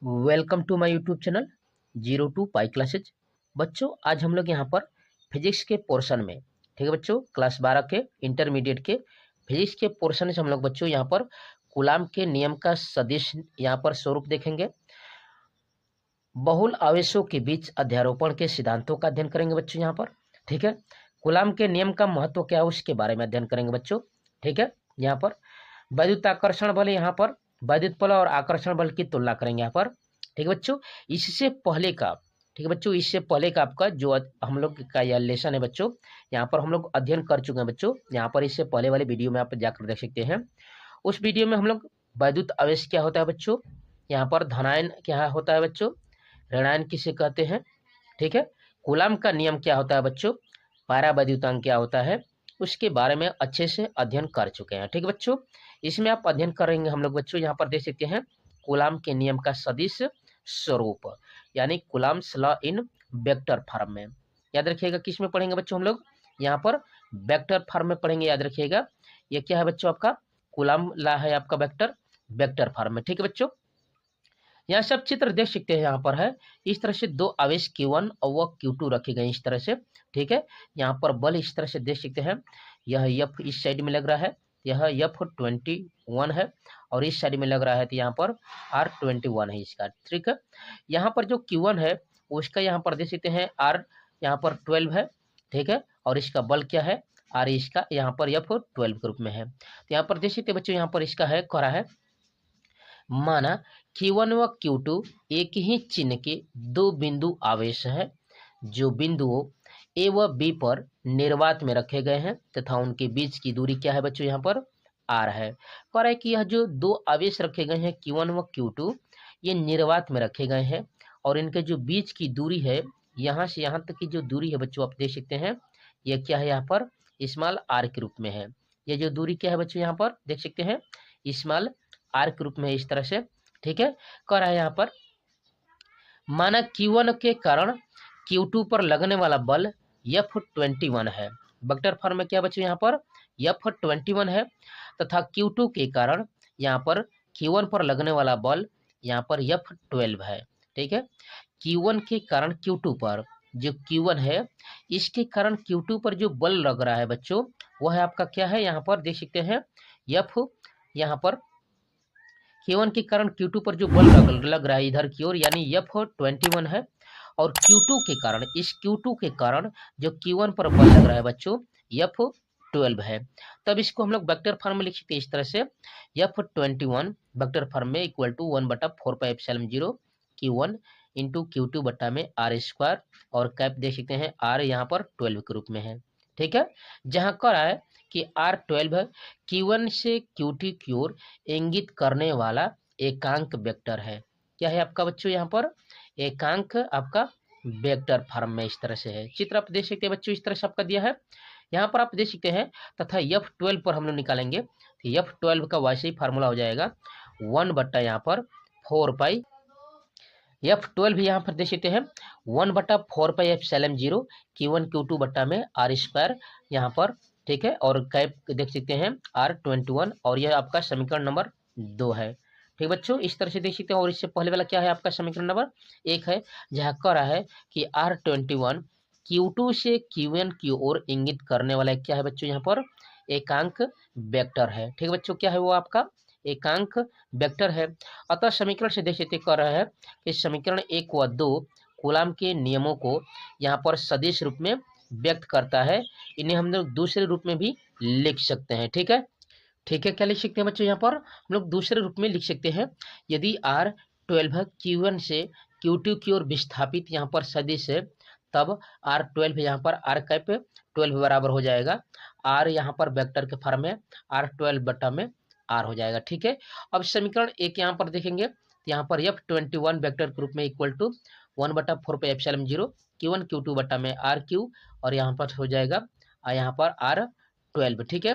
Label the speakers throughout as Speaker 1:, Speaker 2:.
Speaker 1: Welcome to my YouTube channel 02 pi classes. बच्चों आज हम लोग यहाँ पर फिजिक्स के पोर्शन में, ठीक है बच्चों, क्लास 12 के इंटरमीडिएट के फिजिक्स के पोर्शन से हम लोग बच्चों यहाँ पर कूलाम के नियम का सदिश यहाँ पर स्वरूप देखेंगे। बहुल आवेशों के बीच अध्यारोपण के सिद्धांतों का अध्ययन करेंगे बच्चों यहाँ पर, ठीक है। कूलाम के नियम का महत्व क्या है उसके बारे में अध्ययन करेंगे बच्चों, ठीक है। यहाँ पर वैद्युत आकर्षण बल, यहाँ पर वैद्युत बल और आकर्षण बल की तुलना करेंगे यहाँ पर, ठीक है बच्चों। इससे पहले का, ठीक है बच्चों, इससे पहले का आपका जो हम लोग का यह लेसन है बच्चों, यहाँ पर हम लोग अध्ययन कर चुके हैं बच्चों। यहाँ पर इससे पहले वाले वीडियो में आप जाकर देख सकते हैं। उस वीडियो में हम लोग वैद्युत आवेश क्या होता है बच्चों, यहाँ पर धनायन क्या होता है बच्चों, ऋणायन किसे कहते हैं, ठीक है। कूलाम का नियम क्या होता है बच्चों, परावैद्युतांक क्या होता है, उसके बारे में अच्छे से अध्ययन कर चुके हैं, ठीक है बच्चों। इसमें आप अध्ययन करेंगे हम लोग बच्चों, यहाँ पर देख सकते हैं कूलाम के नियम का सदिश स्वरूप, यानी coulombs law in vector form में। याद रखिएगा किस में पढ़ेंगे बच्चों हम लोग, यहाँ पर वेक्टर फॉर्म में पढ़ेंगे। याद रखिएगा ये क्या है बच्चों, आपका कूलाम लॉ है आपका वेक्टर फॉर्म में, ठीक है बच्चों। यहाँ सब चित्र देख सकते हैं, यहाँ पर है इस तरह से दो आवेश Q1 और Q2 रखे गए इस तरह से, ठीक है। यहाँ पर बल इस तरह से देख सकते हैं, यह F इस साइड में लग रहा है, यह F21 है, और इस साइड में लग रहा है तो यहाँ पर R21 है इसका, ठीक है। यहाँ पर जो Q1 है उसका यहाँ पर देख सकते हैं R यहाँ पर 12 है, ठीक है, और इसका बल क्या है R, इसका यहाँ पर F12 के रूप में है। तो यहाँ पर देख सकते बच्चों, यहाँ पर इसका है करा है, माना Q1 व Q2 एक ही चिन्ह के दो बिंदु आवेश है, जो बिंदुओं A व B पर निर्वात में रखे गए हैं तथा उनके बीच की दूरी क्या है बच्चों, यहाँ पर R है। कह रहा है कि यह जो दो आवेश रखे गए हैं Q1 व Q2 ये निर्वात में रखे गए हैं, और इनके जो बीच की दूरी है यहाँ से यहाँ तक की जो दूरी है बच्चों आप देख सकते हैं, यह क्या है यहाँ पर स्मॉल r के रूप में है। ये जो दूरी क्या है बच्चों यहाँ पर देख सकते हैं स्मॉल r के रूप में इस तरह से, ठीक है। कह रहा है यहाँ पर माना Q1 के कारण Q2 पर लगने वाला बल F21 है। वेक्टर फॉर्म में क्या बच्चों यहाँ पर F21 है, तथा Q2 के कारण यहाँ पर Q1 पर लगने वाला बल यहाँ पर F12 है, ठीक है। Q1 के कारण Q2 पर, जो Q1 है इसके कारण Q2 पर जो बल लग रहा है बच्चों वह है आपका क्या है, यहाँ पर देख सकते हैं F, यहाँ पर Q1 के कारण Q2 पर जो बल लग रहा है इधर की ओर, यानी F21 है, और Q2 के कारण, इस Q2 के कारण जो Q1 पर बल लग रहा है बच्चों F12 है। तब इसको हम लोग वेक्टर फॉर्म में लिख सकते हैं इस तरह से, F21 वेक्टर फॉर्म में equal to 1/4πε0 Q1 into Q2 बट्टा में R², और कैप देख सकते हैं R यहाँ पर 12 के रूप में है, ठीक है। जहाँ कर रहा है कि R12 Q1 से Q2 की ओर इंगित करने वाला एकांक वेक्टर है। क्या है आपका बच्चों यहाँ पर एकांक आपका वेक्टर फॉर्म में इस तरह से है। चित्र आप देख सकते हैं बच्चों इस तरह से आपका दिया है, यहाँ पर आप देख सकते हैं, तथा F12 पर हम लोग निकालेंगे तो F12 का वैसे ही फार्मूला हो जाएगा 1 बट्टा यहाँ पर 4π, F12 भी यहाँ पर देख सकते हैं 1/4πε0 Q1 Q2 बट्टा में R², यहाँ पर, ठीक है, और कैप देख सकते हैं R21, और यह आपका समीकरण नंबर 2 है, ठीक बच्चों। इस तरह से देख सकते हैं, और इससे पहले वाला क्या है आपका समीकरण नंबर 1 है, जहाँ कह रहा है कि R21 Q2 से Q1 की ओर इंगित करने वाला क्या है बच्चों, यहाँ पर एकांक वेक्टर है, ठीक बच्चों। क्या है वो आपका एकांक वेक्टर है। अतः समीकरण से देख सकते कर रहा है कि समीकरण 1 व 2 कूलाम के नियमों को यहाँ पर सदिश रूप में व्यक्त करता है। इन्हें हम लोग दूसरे रूप में भी लिख सकते हैं, ठीक है, ठीक है। क्या लिख सकते हैं बच्चों, यहाँ पर हम लोग दूसरे रूप में लिख सकते हैं, यदि R12 Q1 से Q2 की ओर विस्थापित यहाँ पर सदिश है, तब R12 यहाँ पर R कैप 12 बराबर हो जाएगा R यहाँ पर वेक्टर के फॉर्म में R12 बटा में R हो जाएगा, ठीक है। अब समीकरण 1 यहाँ पर देखेंगे, यहाँ पर F21 वेक्टर के रूप में इक्वल टू 1/4πε0 Q1 Q2 बटा में RQ, और यहाँ पर हो जाएगा यहाँ पर R12, ठीक है।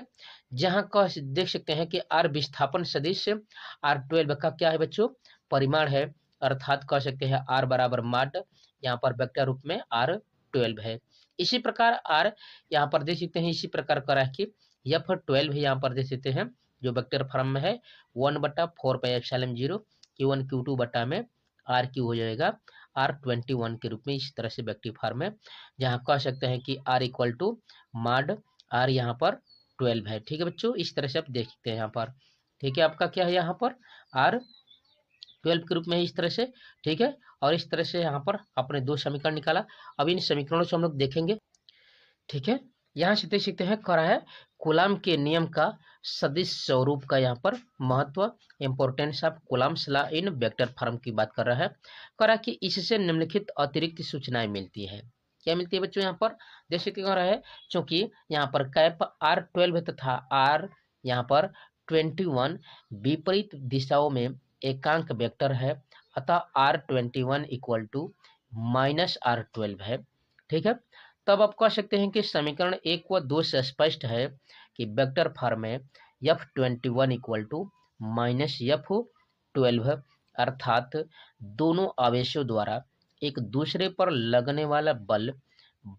Speaker 1: जहाँ का देख सकते हैं कि R विस्थापन सदिश R12 का क्या है बच्चों परिमाण है, अर्थात कह सकते हैं R बराबर माड यहाँ पर वेक्टर रूप में R12 है। इसी प्रकार R यहाँ पर देख सकते हैं, इसी प्रकार करा कि F12 यहाँ पर देख सकते हैं जो वेक्टर फॉर्म में है 1/4πε0 Q1 Q2 बटा में आर क्यू हो जाएगा R21 के रूप में। इस तरह से वेक्टिव फॉर्म है, जहाँ कह सकते हैं कि R equal to mod R यहाँ पर 12 है। ठीक है बच्चों, इस तरह से आप देख सकते हैं यहाँ पर। ठीक है, आपका क्या है यहाँ पर R12 के रूप में है, इस तरह से। ठीक है, और इस तरह से यहाँ पर आपने दो समीकरण निकाला। अब इन समीकरणों से हम लोग देखेंगे। ठीक है, यहाँ से देख सकते हैं कह रहा है कूलाम के नियम का सदिश स्वरूप का यहाँ पर महत्व, importance of coulombs law in vector form की बात कर रहा है। कह रहा है कि इससे निम्नलिखित अतिरिक्त सूचनाएं मिलती है। क्या मिलती है बच्चों यहाँ पर देख सकते कह रहा है, चूंकि यहाँ पर कैप R12 तथा R यहाँ पर 21 विपरीत दिशाओं में एकांक वेक्टर है, अतः R21 इक्वल टू -R12 है। ठीक है, तब आप कह सकते हैं कि समीकरण 1 व 2 से स्पष्ट है कि वेक्टर फॉर्म में F21 इक्वल टू -F12, अर्थात दोनों आवेशों द्वारा एक दूसरे पर लगने वाला बल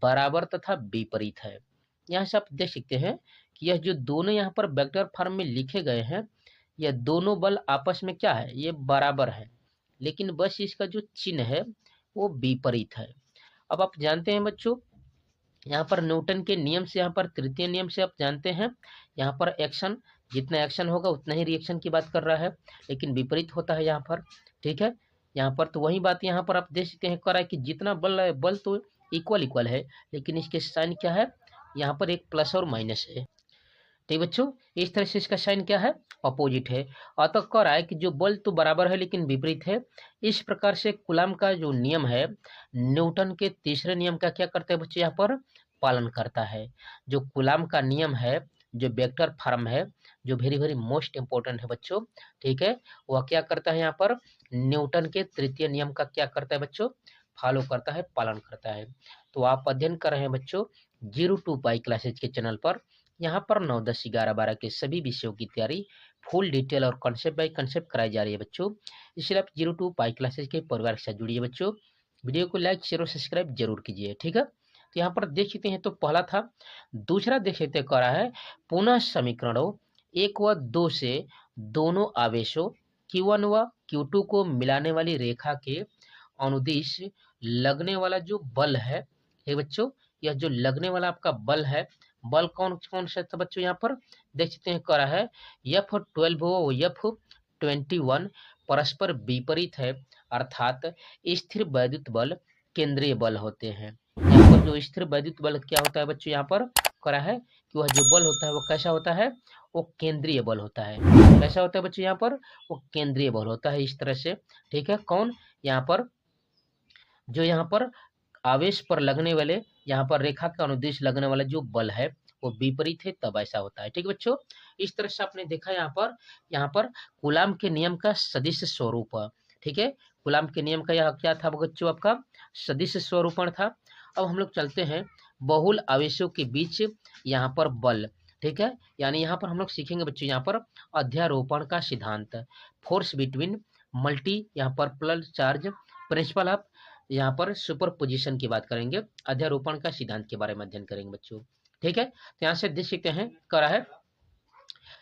Speaker 1: बराबर तथा विपरीत है। यहाँ से आप देख सकते हैं कि यह जो दोनों यहाँ पर वेक्टर फॉर्म में लिखे गए हैं, यह दोनों बल आपस में क्या है, ये बराबर है, लेकिन बस इसका जो चिन्ह है वो विपरीत है। अब आप जानते हैं बच्चों, यहाँ पर न्यूटन के नियम से, यहाँ पर तृतीय नियम से आप जानते हैं, यहाँ पर एक्शन, जितना एक्शन होगा उतना ही रिएक्शन की बात कर रहा है, लेकिन विपरीत होता है यहाँ पर। ठीक है, यहाँ पर तो वही बात यहाँ पर आप देख सकते हैं, कर रहा है कि जितना बल है, बल तो इक्वल है, लेकिन इसके साइन क्या है, यहाँ पर एक प्लस और माइनस है। ठीक बच्चों, इस तरह से इसका साइन क्या है, अपोजिट है। अतः कह रहा है कि जो बल तो बराबर है लेकिन विपरीत है। इस प्रकार से कूलाम का जो नियम है, न्यूटन के तीसरे नियम का क्या करता है बच्चे, यहाँ पर पालन करता है। जो कूलाम का नियम है, जो वेक्टर फॉर्म है, जो वेरी वेरी मोस्ट इंपोर्टेंट है बच्चों। ठीक है, वह क्या करता है, यहाँ पर न्यूटन के तृतीय नियम का क्या करता है बच्चों, फॉलो करता है, पालन करता है। तो आप अध्ययन कर रहे हैं बच्चों 0 to पाई क्लासेज के चैनल पर। यहाँ पर 9, 10, 11, 12 के सभी विषयों की तैयारी फुल डिटेल और कॉन्सेप्ट बाय कॉन्सेप्ट कराई जा रही है बच्चों। इसलिए आप 0 to पाई क्लासेज के परिवार के साथ जुड़िए बच्चों। वीडियो को लाइक शेयर और सब्सक्राइब जरूर कीजिए। ठीक है, तो यहाँ पर देख सकते हैं, तो पहला था। दूसरा देख सकते कह रहा है पुनः समीकरणों 1 व 2 से दोनों आवेशों Q1 व Q2 को मिलाने वाली रेखा के अनुदिश लगने वाला जो बल है, हे बच्चों, यह जो लगने वाला आपका बल है, बल कौन कौन सा था बच्चों, यहाँ पर देख सकते हैं कह रहा है F12 व F21 परस्पर विपरीत है, अर्थात स्थिर वैद्युत बल केंद्रीय बल होते हैं। यहाँ पर जो स्थिर वैद्युत बल क्या होता है बच्चों, यहाँ पर कह रहा है कि वह जो बल होता है वो कैसा होता है, वो केंद्रीय बल होता है। कैसा होता है बच्चों, यहाँ पर वो केंद्रीय बल होता है, इस तरह से। ठीक है, कौन, यहाँ पर जो यहाँ पर आवेश पर लगने वाले, यहाँ पर रेखा के अनुदिश लगने वाला जो बल है वो विपरीत है, तब ऐसा होता है। ठीक है बच्चों, इस तरह से आपने देखा यहाँ पर कूलाम के नियम का सदिश स्वरूप। ठीक है, कूलाम के नियम का यह क्या था बच्चों, आपका सदिश स्वरूपण था। अब हम लोग चलते हैं बहुल आवेशों के बीच यहाँ पर बल। ठीक है, यानी यहाँ पर हम लोग सीखेंगे बच्चों, यहाँ पर अध्यारोपण का सिद्धांत, फोर्स बिटवीन मल्टी यहाँ पर प्लस चार्ज, प्रिंसिपल ऑफ यहाँ पर सुपर पोजिशन की बात करेंगे, अध्यारोपण का सिद्धांत के बारे में अध्ययन करेंगे बच्चों। ठीक है, तो यहाँ से देख सकते हैं कह रहा है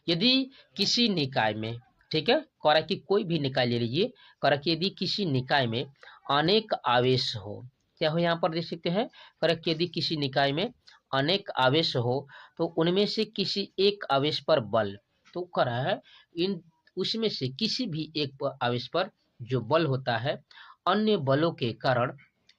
Speaker 1: यदि किसी निकाय में, ठीक है, कह रहा है कि कोई भी निकाय ले लीजिए, कह रहा है कि यदि किसी निकाय में अनेक आवेश हो, क्या हो, यहाँ पर देख सकते हैं कह रहा है कि यदि किसी निकाय में अनेक आवेश हो तो उनमें से किसी एक आवेश पर बल, तो कह रहा है इन उसमें से किसी भी एक आवेश पर जो बल होता है अन्य बलों के कारण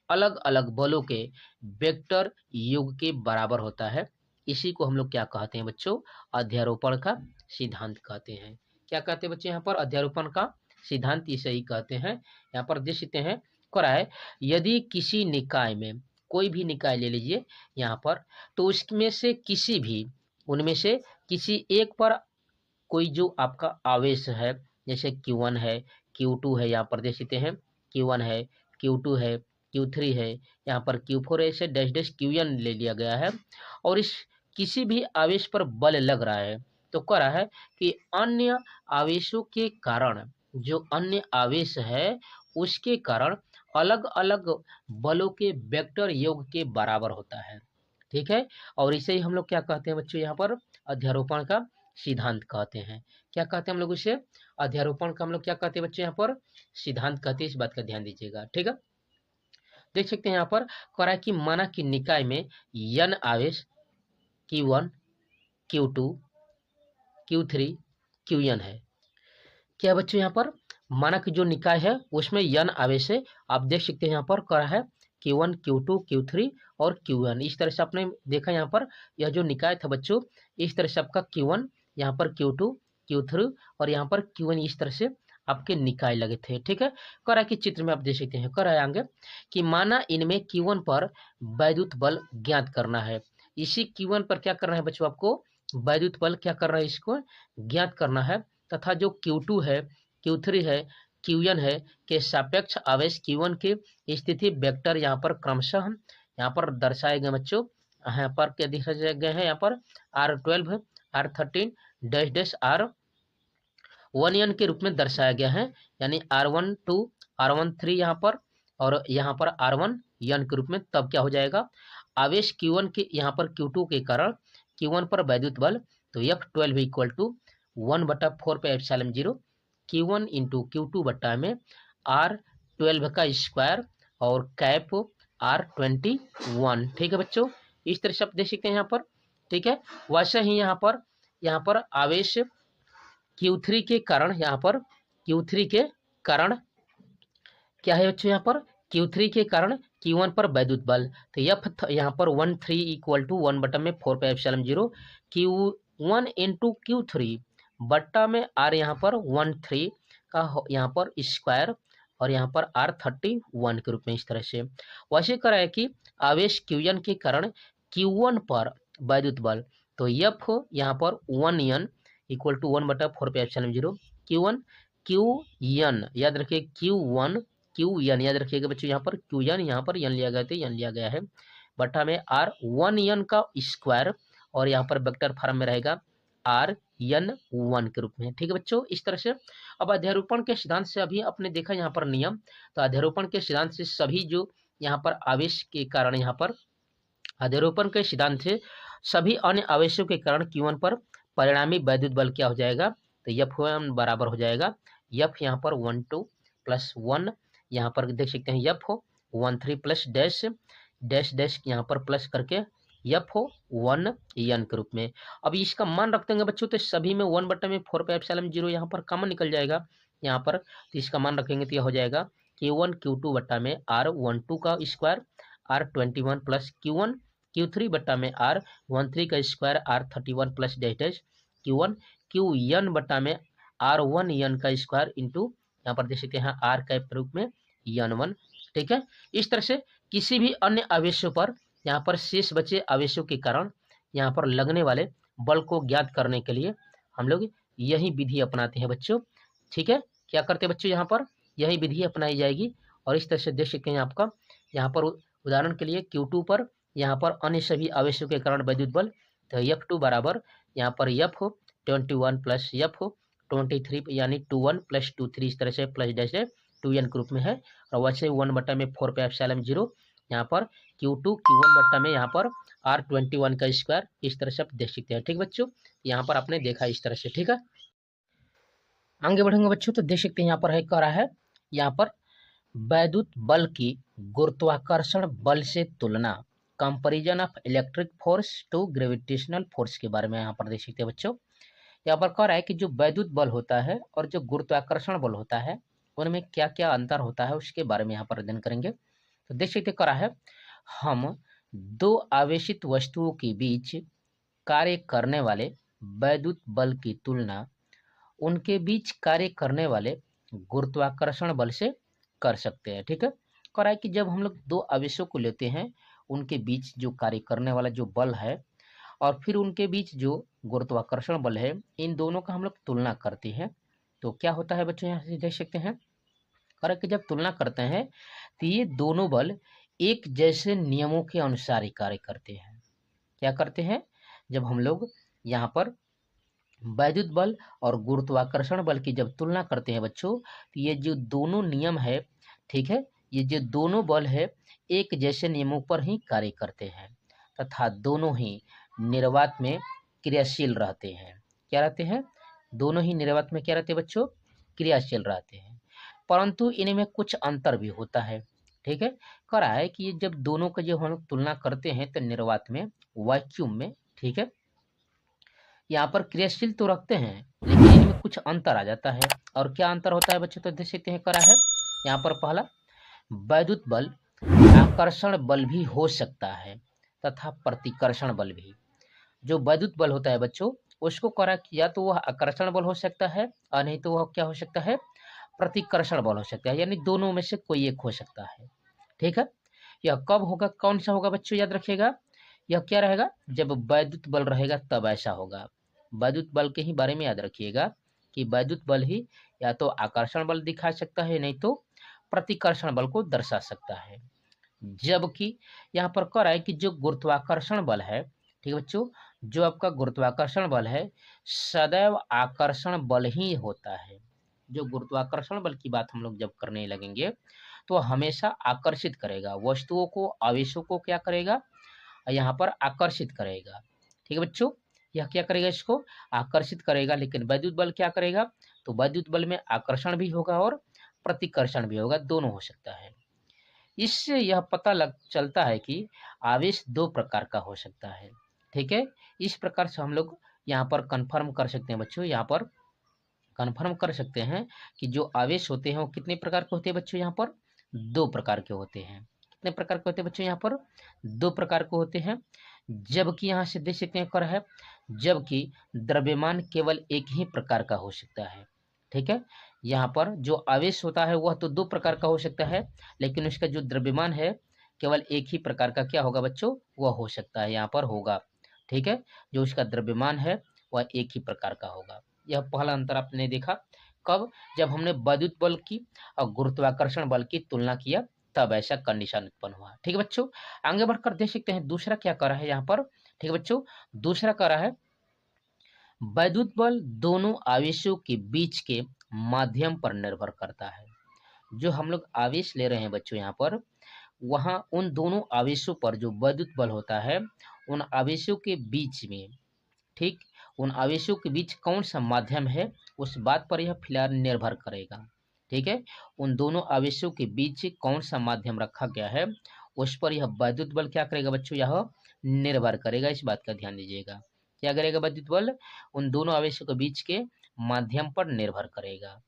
Speaker 1: अलग अलग बलों के वेक्टर योग के बराबर होता है। इसी को हम लोग क्या कहते हैं बच्चों, अध्यारोपण का सिद्धांत कहते हैं। क्या कहते हैं बच्चे, यहाँ पर अध्यारोपण का सिद्धांत इसे ही कहते हैं। यहाँ पर देख सकते हैं कह रहा है यदि किसी निकाय में, कोई भी निकाय ले लीजिए यहाँ पर, तो उसमें से किसी भी, उनमें से किसी एक पर कोई जो आपका आवेश है, जैसे Q1 है, Q2 है, यहाँ पर देख सकते हैं Q1 है, Q2 है, Q3 है, यहाँ पर Q4 है, ऐसे डैश डैश Qn ले लिया गया है, और इस किसी भी आवेश पर बल लग रहा है, तो कह रहा है कि अन्य आवेशों के कारण, जो अन्य आवेश है उसके कारण अलग अलग बलों के वेक्टर योग के बराबर होता है। ठीक है, और इसे ही हम लोग क्या कहते हैं बच्चों, यहाँ पर अध्यारोपण का सिद्धांत कहते हैं। क्या कहते हैं हम लोग उसे? अध्यारोपण का हम लोग क्या कहते हैं बच्चों? यहाँ पर सिद्धांत कहते हैं। इस बात का ध्यान दीजिएगा, ठीक है। देख सकते हैं यहाँ पर कह रहा है कि माना कि निकाय में n आवेश Q1 Q2 Q3 Qn है। क्या है बच्चों? यहाँ पर माना कि जो निकाय है उसमें n आवेश है। आप देख सकते हैं यहाँ पर कह रहा है Q1 Q2 Q3 और Qn। इस तरह से आपने देखा यहाँ पर यह जो निकाय था बच्चों, इस तरह से आपका Q1 यहाँ पर Q2 Q3 और यहाँ पर Qn इस तरह से आपके निकाय लगे थे, ठीक है। कह रहा है कि चित्र में आप देख सकते हैं, कह रहा है आगे कि माना इनमें Q1 पर वैद्युत बल ज्ञात करना है। इसी Q1 पर क्या करना है बच्चों? आपको वैद्युत बल क्या करना है? इसको ज्ञात करना है। तथा जो Q2 है, Q3 है, Qn है के सापेक्ष आवेश Q1 की स्थिति वेक्टर यहाँ पर क्रमशः यहाँ पर दर्शाए गए बच्चों। यहाँ पर क्या दिखाए गए हैं? यहाँ पर R12 R13 dash dash R1n के रूप में दर्शाया गया है। यानी R12 R13 यहाँ पर और यहाँ पर R1n के रूप में। तब क्या हो जाएगा? आवेश Q1 के यहाँ पर Q2 के कारण Q1 पर वैद्युत बल, तो F12 इक्वल टू 1/4 पे एप्सिलॉन 0 Q1 इंटू Q2 बट्टा में R12 का स्क्वायर और कैप R21, ठीक है बच्चों। इस तरह से आप देख सकते हैं यहाँ पर, ठीक है। वैसे ही यहाँ पर आवेश Q3 के कारण यहाँ पर Q3 के कारण क्या है बच्चों? यहाँ पर Q3 के कारण Q1 पर वैद्युत बल, तो F यहाँ पर 13 इक्वल टू 1/4 पे एप्सिलॉन 0 Q1 इंटू Q3 बट्टा में R यहाँ पर 13 का यहाँ पर स्क्वायर और यहाँ पर R31 के रूप में। इस तरह से वैसे करा है कि आवेश Qn के कारण Q1 पर वैद्युत बल, तो F यहाँ पर 1n इक्वल टू 1/4 पे एप्सिलॉन 0 Q1 Qn याद रखिए Q1 Qn याद रखिएगा बच्चों। यहाँ पर Qn यहाँ पर n लिया गया तो n लिया गया है बटा में R1n का स्क्वायर और यहाँ पर वेक्टर फॉर्म में रहेगा Rn1 के रूप में, ठीक है बच्चों। इस तरह से अब अध्यारोपण के सिद्धांत से अभी आपने देखा यहाँ पर नियम, तो अध्यारोपण के सिद्धांत से सभी जो यहाँ पर आवेश के कारण यहाँ पर अध्यारोपण के सिद्धांत से सभी अन्य आवेशों के कारण Q1 पर परिणामी वैद्युत बल क्या हो जाएगा? तो F1 बराबर हो जाएगा F यहाँ पर 12 प्लस 1 यहाँ पर देख सकते हैं F हो 13 प्लस डैश डैश डैश यहाँ पर प्लस करके F हो 1n के रूप में। अब इसका मान रख देंगे बच्चों, तो सभी में 1/4 पे एप्सिलॉन 0 यहाँ पर कॉमन निकल जाएगा यहाँ पर, तो इसका मान रखेंगे तो यह हो जाएगा Q1 Q2 बट्टा में R12 का square R21 plus Q1 Q3 बट्टा में R13 का square R31 plus dash dash Q1 Qn बट्टा में R1n का स्क्वायर इंटू यहाँ पर देख सकते हैं R कैप रूप में n1, ठीक है। इस तरह से किसी भी अन्य आवेशों पर यहाँ पर शेष बचे आवेशों के कारण यहाँ पर लगने वाले बल को ज्ञात करने के लिए हम लोग यही विधि अपनाते हैं बच्चों, ठीक है। क्या करते हैं बच्चों? यहाँ पर यही विधि अपनाई जाएगी और इस तरह से देख सकते हैं आपका यहाँ पर उदाहरण के लिए Q2 पर यहाँ पर अन्य सभी आवेशों के कारण वैद्युत बल, तो F2 बराबर यहाँ पर F 21 प्लस F 23 यानी 21 प्लस 23 इस तरह से प्लस डैश 2n के रूप में है। और वैसे 1/4 पे एप्सिलॉन 0 यहाँ पर Q2 Q1 बट्टा में यहाँ पर R21 का स्क्वायर, इस तरह से आप देख सकते हैं, ठीक बच्चों। यहाँ पर आपने देखा इस तरह से, ठीक है। आगे बढ़ेंगे बच्चों तो देख सकते हैं यहाँ पर है कह रहा है यहाँ पर वैद्युत बल की गुरुत्वाकर्षण बल से तुलना, comparison of electric force to gravitational force के बारे में यहाँ पर देख सकते हैं बच्चों। यहाँ पर कह रहा है कि जो वैद्युत बल होता है और जो गुरुत्वाकर्षण बल होता है उनमें क्या क्या अंतर होता है उसके बारे में यहाँ पर अध्ययन करेंगे। तो देख सकते कह रहा है हम दो आवेशित वस्तुओं के बीच कार्य करने वाले वैद्युत बल की तुलना उनके बीच कार्य करने वाले गुरुत्वाकर्षण बल से कर सकते हैं, ठीक है। कह रहा है कि जब हम लोग दो आवेशों को लेते हैं उनके बीच जो कार्य करने वाला जो बल है और फिर उनके बीच जो गुरुत्वाकर्षण बल है, इन दोनों का हम लोग तुलना करते हैं तो क्या होता है बच्चों? यहाँ से देख सकते हैं कह रहा है कि जब तुलना करते हैं तो ये दोनों बल एक जैसे नियमों के अनुसार ही कार्य करते हैं। क्या करते हैं? जब हम लोग यहाँ पर वैद्युत बल और गुरुत्वाकर्षण बल की जब तुलना करते हैं बच्चों, तो ये जो दोनों नियम है, ठीक है, ये जो दोनों बल है एक जैसे नियमों पर ही कार्य करते हैं तथा दोनों ही निर्वात में क्रियाशील रहते हैं। क्या रहते हैं, दोनों ही निर्वात में क्या रहते हैं बच्चों, क्रियाशील रहते हैं, परंतु इनमें कुछ अंतर भी होता है। ठीक है, कह रहा है कि जब दोनों का जो हम लोग तुलना करते हैं तो निर्वात में, वैक्यूम में, ठीक है, यहाँ पर क्रियाशील तो रखते हैं लेकिन इनमें कुछ अंतर आ जाता है। और क्या अंतर होता है बच्चों, तो देख सकते हैं करा है यहाँ पर पहला, वैद्युत बल आकर्षण बल भी हो सकता है तथा प्रतिकर्षण बल भी। जो वैद्युत बल होता है बच्चों, उसको करा कि या तो वह आकर्षण बल हो सकता है और नहीं तो वह क्या हो सकता है, प्रतिकर्षण बल हो सकता है, यानी दोनों में से कोई एक हो सकता है। ठीक है, यह कब होगा, कौन सा होगा बच्चों, याद रखिएगा, यह क्या रहेगा, जब वैद्युत बल रहेगा तब ऐसा होगा। वैद्युत बल के ही बारे में याद रखिएगा कि वैद्युत बल ही या तो आकर्षण बल दिखा सकता है, नहीं तो प्रतिकर्षण बल को दर्शा सकता है। जबकि यहाँ पर कह रहा है कि जो गुरुत्वाकर्षण बल है, ठीक है बच्चों, जो आपका गुरुत्वाकर्षण बल है सदैव आकर्षण बल ही होता है। जो गुरुत्वाकर्षण बल की बात हम लोग जब करने लगेंगे तो हमेशा आकर्षित करेगा वस्तुओं को, आवेशों को क्या करेगा, यहाँ पर आकर्षित करेगा। ठीक है बच्चों, यह क्या करेगा, इसको आकर्षित करेगा। लेकिन वैद्युत बल क्या करेगा, तो वैद्युत बल में आकर्षण भी होगा और प्रतिकर्षण भी होगा, दोनों हो सकता है। इससे यह पता लग चलता है कि आवेश दो प्रकार का हो सकता है। ठीक है, इस प्रकार से हम लोग यहाँ पर कंफर्म कर सकते हैं बच्चों, यहाँ पर कंफर्म कर सकते हैं कि जो आवेश होते हैं वो कितने प्रकार के होते हैं बच्चों, यहाँ पर दो प्रकार के होते हैं। कितने प्रकार के होते हैं बच्चों, यहाँ पर दो प्रकार के होते हैं। जबकि यहाँ से देख सकते हैं कर है, जबकि द्रव्यमान केवल एक ही प्रकार का हो सकता है। ठीक है, यहाँ पर जो आवेश होता है वह तो दो प्रकार का हो सकता है, लेकिन उसका जो द्रव्यमान है केवल एक ही प्रकार का क्या होगा बच्चों, वह हो सकता है, यहाँ पर होगा। ठीक है, जो उसका द्रव्यमान है वह एक ही प्रकार का होगा। यह पहला अंतर आपने देखा कब, जब हमने वैद्युत बल की और गुरुत्वाकर्षण बल की तुलना किया, तब ऐसा कंडीशन उत्पन्न हुआ। ठीक है बच्चों, आगे बढ़कर देख सकते हैं दूसरा क्या कर रहा है यहाँ पर। ठीक है बच्चों, दूसरा कर रहा है वैद्युत बल दोनों आवेशों के बीच के माध्यम पर निर्भर करता है। जो हम लोग आवेश ले रहे हैं बच्चों यहाँ पर, वहां उन दोनों आवेशों पर जो वैद्युत बल होता है, उन आवेशों के बीच में, ठीक, उन आवेशों के बीच कौन सा माध्यम है उस बात पर यह फिलहाल निर्भर करेगा। ठीक है, उन दोनों आवेशों के बीच कौन सा माध्यम रखा गया है उस पर यह वैद्युत बल क्या करेगा बच्चों, यह निर्भर करेगा। इस बात का ध्यान दीजिएगा, क्या करेगा वैद्युत बल, उन दोनों आवेशों के बीच के माध्यम पर निर्भर करेगा।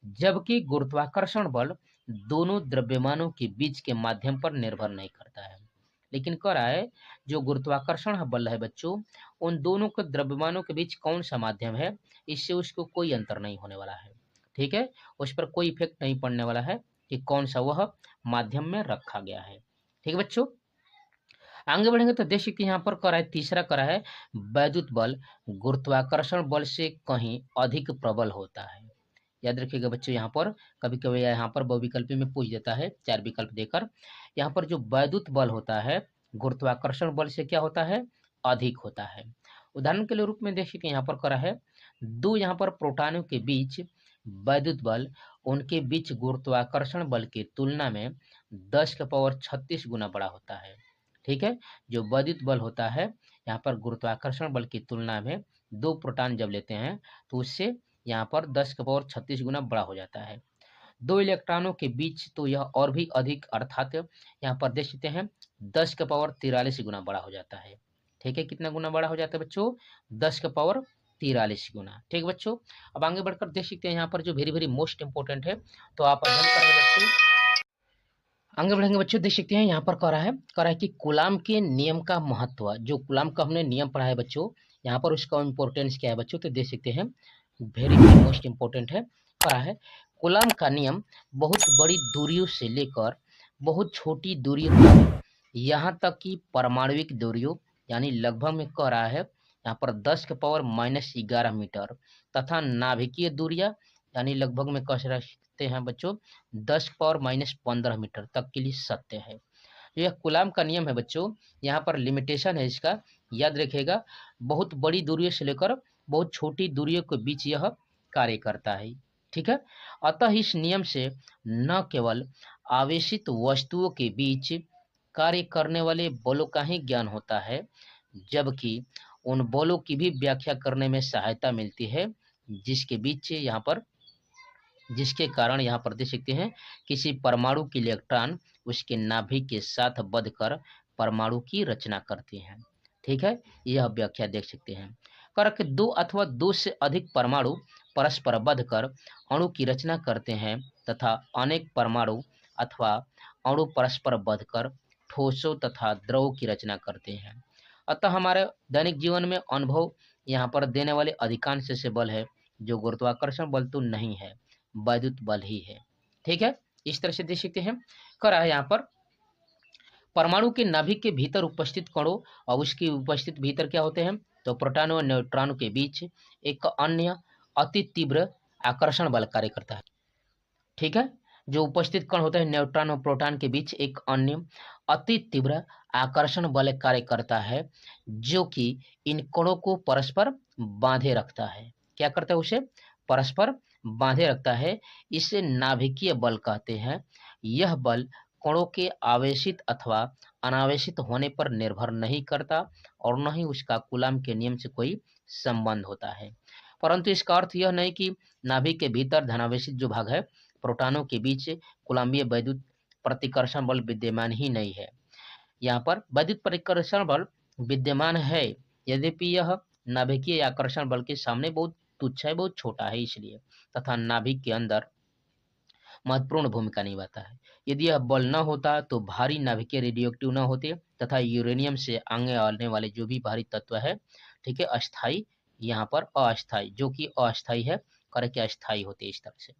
Speaker 1: जबकि गुरुत्वाकर्षण बल दोनों द्रव्यमानों के बीच के माध्यम पर निर्भर नहीं करता है। लेकिन कह रहा है जो गुरुत्वाकर्षण बल है बच्चों, उन दोनों के द्रव्यमानों के बीच कौन सा माध्यम है, इससे उसको कोई अंतर नहीं होने वाला है। ठीक है, उस पर कोई इफेक्ट नहीं पड़ने वाला है कि कौन सा वह माध्यम में रखा गया है। ठीक है बच्चों, आगे बढ़ेंगे तो देख सकते हैं यहाँ पर करा है, तीसरा करा है वैद्युत बल गुरुत्वाकर्षण बल से कहीं अधिक प्रबल होता है। याद रखिएगा बच्चों, यहाँ पर कभी कभी यहाँ पर बहुविकल्पी में पूछ देता है चार विकल्प देकर। यहाँ पर जो वैद्युत बल होता है गुरुत्वाकर्षण बल से क्या होता है, अधिक होता है। उदाहरण के लिए रूप में देखिए कि यहाँ पर करा है दो यहाँ पर प्रोटॉनों के बीच वैद्युत बल उनके बीच गुरुत्वाकर्षण बल की तुलना में 10⁻36 गुना बड़ा होता है। ठीक है, जो वैद्युत बल होता है यहाँ पर गुरुत्वाकर्षण बल की तुलना में दो प्रोटॉन जब लेते हैं तो उससे यहाँ पर 10⁻36 गुना बड़ा हो जाता है। दो इलेक्ट्रॉनों के बीच तो यह और भी अधिक, अर्थात यहाँ पर देख सकते हैं 10⁻43 गुना बड़ा हो जाता है। ठीक है, कितना गुना बड़ा हो जाता है बच्चों, 10⁻43 गुना। ठीक है बच्चों, अब आगे बढ़कर देख सकते हैं यहाँ पर जो वेरी वेरी मोस्ट इंपोर्टेंट है, तो आप अध्ययन करेंगे बच्चों। आगे बढ़ेंगे बच्चों, देख सकते हैं यहाँ पर कह रहा है कि कूलाम के नियम का महत्व। जो कूलाम का हमने नियम पढ़ा है बच्चों, यहाँ पर उसका इम्पोर्टेंस क्या है बच्चों, तो देख सकते हैं वेरी वेरी मोस्ट इंपोर्टेंट है। कह रहा है कूलाम का नियम बहुत बड़ी दूरियों से लेकर बहुत छोटी दूरियों तक, यहाँ तक कि परमाणुविक दूरियों, यानी लगभग में कह रहा है यहाँ पर 10⁻⁻11 मीटर, तथा नाभिकीय दूरियां यानी लगभग में कह सकते हैं बच्चों 10⁻⁻15 मीटर तक के लिए सत्य है। यह कूलाम का नियम है बच्चों, यहाँ पर लिमिटेशन है इसका, याद रखिएगा, बहुत बड़ी दूरियों से लेकर बहुत छोटी दूरियों के बीच यह कार्य करता है। ठीक है, अतः इस नियम से न केवल आवेशित वस्तुओं के बीच कार्य करने वाले बलों का ही ज्ञान होता है, जबकि उन बलों की भी व्याख्या करने में सहायता मिलती है जिसके बीच यहाँ पर, जिसके कारण यहाँ पर देख सकते हैं किसी परमाणु के इलेक्ट्रॉन उसके नाभिक के साथ बंध कर परमाणु की रचना करते हैं। ठीक है, यह व्याख्या देख सकते हैं। कारक दो अथवा दो से अधिक परमाणु परस्पर बंध कर अणु की रचना करते हैं तथा अनेक परमाणु अथवा अणु परस्पर बंध कर ठोसों तथा द्रवों की रचना करते हैं। अतः हमारे दैनिक जीवन में अनुभव यहाँ पर देने वाले अधिकांश ऐसे बल है जो गुरुत्वाकर्षण बल तो नहीं है, वैद्युत बल ही है। ठीक है, इस तरह से देख सकते हैं। करा है यहाँ पर परमाणु के नाभिक के भीतर उपस्थित कणों और उसकी उपस्थित भीतर क्या होते हैं, तो प्रोटॉनों और न्यूट्रॉनों के बीच एक अन्य अति तीव्र आकर्षण बल कार्य करता है। ठीक है, जो उपस्थित कण होते हैं न्यूट्रॉन और प्रोटॉन के बीच एक अन्य अति तीव्र आकर्षण बल कार्य करता है जो कि इन कणों को परस्पर बांधे रखता है। क्या करता है, उसे परस्पर बांधे रखता है। इसे नाभिकीय बल कहते हैं। यह बल कणों के आवेशित अथवा अनावेशित होने पर निर्भर नहीं करता और न ही उसका कूलाम के नियम से कोई संबंध होता है। परंतु इसका अर्थ यह नहीं कि नाभिक के भीतर धनावेशित जो भाग है प्रोटॉनों के बीच कूलाम्बीय वैद्युत प्रतिकर्षण बल विद्यमान ही नहीं है। यहाँ पर वैद्युत प्रतिकर्षण बल विद्यमान है, यद्यपि यह नाभिकीय आकर्षण बल के सामने बहुत तुच्छ है, बहुत छोटा है इसलिए, तथा नाभिक के अंदर महत्वपूर्ण भूमिका निभाता है। यदि यह बल न होता तो भारी नाभिकीय रेडियोएक्टिव न होते तथा यूरेनियम से आगे आने वाले जो भी भारी तत्व है, ठीक है, अस्थाई, यहाँ पर अस्थाई, जो कि अस्थाई है, करे क्या अस्थाई होते हैं इस तरह से।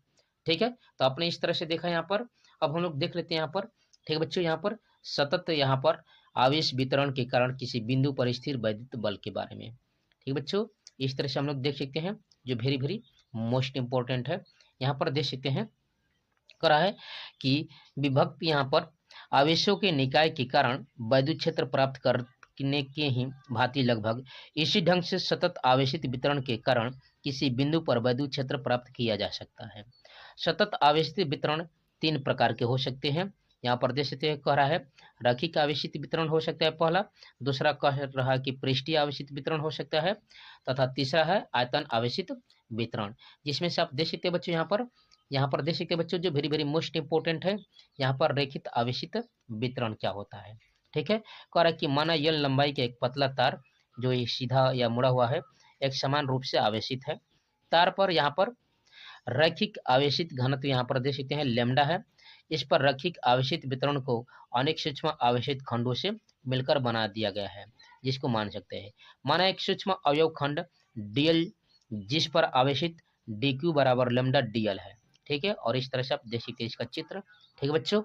Speaker 1: ठीक है, तो आपने इस तरह से देखा यहाँ पर। अब हम लोग देख लेते हैं यहाँ पर। ठीक है बच्चों, यहाँ पर सतत यहाँ पर आवेश वितरण के कारण किसी बिंदु पर स्थिर वैद्युत बल के बारे में। ठीक है बच्चों, इस तरह से हम लोग देख सकते हैं, जो वेरी वेरी मोस्ट इंपॉर्टेंट है। यहाँ पर देख सकते हैं करा है कि विभक्त यहाँ पर आवेशों के निकाय के कारण वैद्युत क्षेत्र प्राप्त करने के ही भांति लगभग इसी ढंग से सतत आवेशित वितरण के कारण किसी बिंदु पर वैद्युत क्षेत्र प्राप्त किया जा सकता है। सतत आवेशित वितरण तीन प्रकार के हो सकते हैं। यहाँ पर देख सकते हैं कह रहा है रैखिक आवेशित वितरण हो सकता है पहला, दूसरा कह रहा है कि पृष्ठीय आवेशित वितरण हो सकता है, तथा तीसरा है आयतन आवेशित वितरण। जिसमें से आप देख सकते हैं बच्चों यहाँ पर देख सकते हैं बच्चों, जो वेरी वेरी मोस्ट इंपोर्टेंट है, यहाँ पर रेखित आवेशित वितरण क्या होता है। ठीक है, कह रहा है कि माना यल लंबाई का एक पतला तार जो ये सीधा या मुड़ा हुआ है एक समान रूप से आवेशित है। तार पर यहाँ पर रैखिक आवेशित घनत्व यहाँ पर देख सकते हैं लैम्डा है। इस पर रैखिक आवेशित वितरण को अनेक सूक्ष्म आवेशित खंडों से मिलकर बना दिया गया है, जिसको मान सकते हैं। माना एक सूक्ष्म अवयव खंड डीएल जिस पर आवेशित डीक्यू बराबर लैम्डा डीएल है। ठीक है, और इस तरह से आप देख सकते हैं इसका चित्र। ठीक है बच्चों,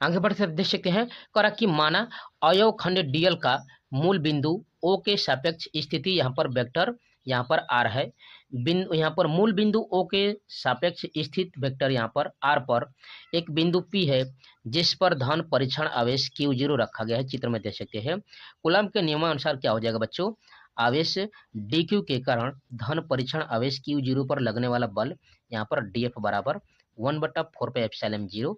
Speaker 1: आगे बढ़ते देख सकते हैं करा कि माना अवयव खंड डीएल का मूल बिंदु ओ के सापेक्ष स्थिति यहाँ पर वेक्टर यहाँ पर आर है। बिंदु यहाँ पर मूल बिंदु ओ के सापेक्ष स्थित वेक्टर यहाँ पर आर पर एक बिंदु पी है जिस पर धन परीक्षण आवेश Q0 रखा गया है। चित्र में देख सकते हैं। कूलम्ब के नियमानुसार क्या हो जाएगा बच्चों, आवेश DQ के कारण धन परीक्षण आवेश Q0 पर लगने वाला बल यहाँ पर DF बराबर 1/4πε0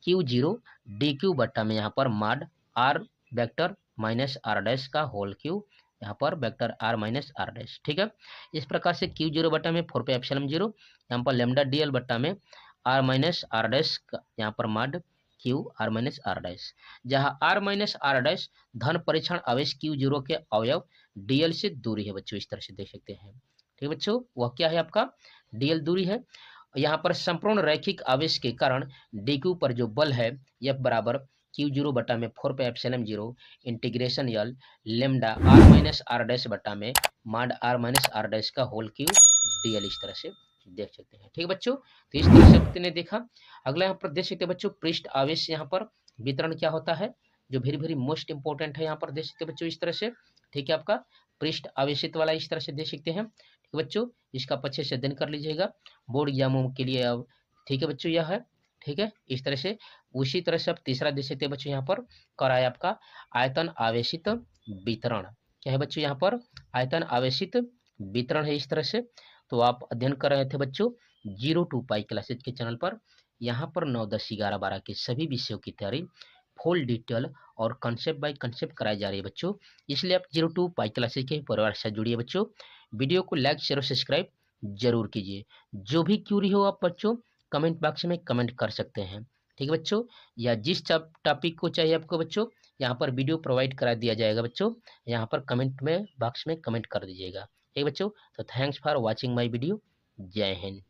Speaker 1: Q0 DQ बट्टा में यहाँ पर माड R vector minus R dash का होल क्यू यहाँ पर vector R minus R dash. ठीक है, इस प्रकार से Q0 बट्टा में 4πε0 यहाँ पर लैम्डा DL बट्टा में R माइनस R डैश यहाँ पर माड Q R minus R dash, जहाँ R माइनस R डैश धन परीक्षण आवेश Q0 के अवयव DL से दूरी है बच्चों। इस तरह से देख सकते हैं। ठीक है बच्चों, वह क्या है आपका DL दूरी है। यहाँ पर संपूर्ण रैखिक आवेश के कारण DQ पर जो बल है F बराबर Q0 बटा में 4πε0 इंटीग्रेशन यल lambda R minus R dash बटा में mod R minus R dash का होल क्यू DL, इस तरह से देख सकते हैं। ठीक है बच्चों, तो इस तरह से आपने देखा। अगला यहाँ पर देख सकते हैं बच्चों पृष्ठ आवेश यहाँ पर वितरण क्या होता है, जो वेरी वेरी मोस्ट इंपॉर्टेंट है। यहाँ पर देख सकते हैं बच्चों इस तरह से। ठीक है, आपका पृष्ठ आवेशित वाला इस तरह से देख सकते हैं। ठीक है बच्चों, इसका अच्छे से अध्ययन कर लीजिएगा बोर्ड एग्जामों के लिए अब। ठीक है बच्चों, यह है। ठीक है, इस तरह से उसी तरह से आप तीसरा देख सकते हैं बच्चों यहाँ पर कराया आपका आयतन आवेशित वितरण। क्या है बच्चों, यहाँ पर आयतन आवेशित वितरण है इस तरह से। तो आप अध्ययन कर रहे थे बच्चों 0 to पाई क्लासेज के चैनल पर। यहाँ पर 9, 10, 11, 12 के सभी विषयों की तैयारी फुल डिटेल और कंसेप्ट बाय कंसेप्ट कराई जा रही है बच्चों। इसलिए आप 02 पाई क्लासेस के परिवार से जुड़िए बच्चों। वीडियो को लाइक शेयर और सब्सक्राइब जरूर कीजिए। जो भी क्यूरी हो आप बच्चों कमेंट बॉक्स में कमेंट कर सकते हैं, ठीक है बच्चों। या जिस टॉपिक को चाहिए आपको बच्चों, यहाँ पर वीडियो प्रोवाइड करा दिया जाएगा बच्चों, यहाँ पर कमेंट में बॉक्स में कमेंट कर दीजिएगा, ठीक है बच्चों। तो thanks for watching my video. जय हिंद।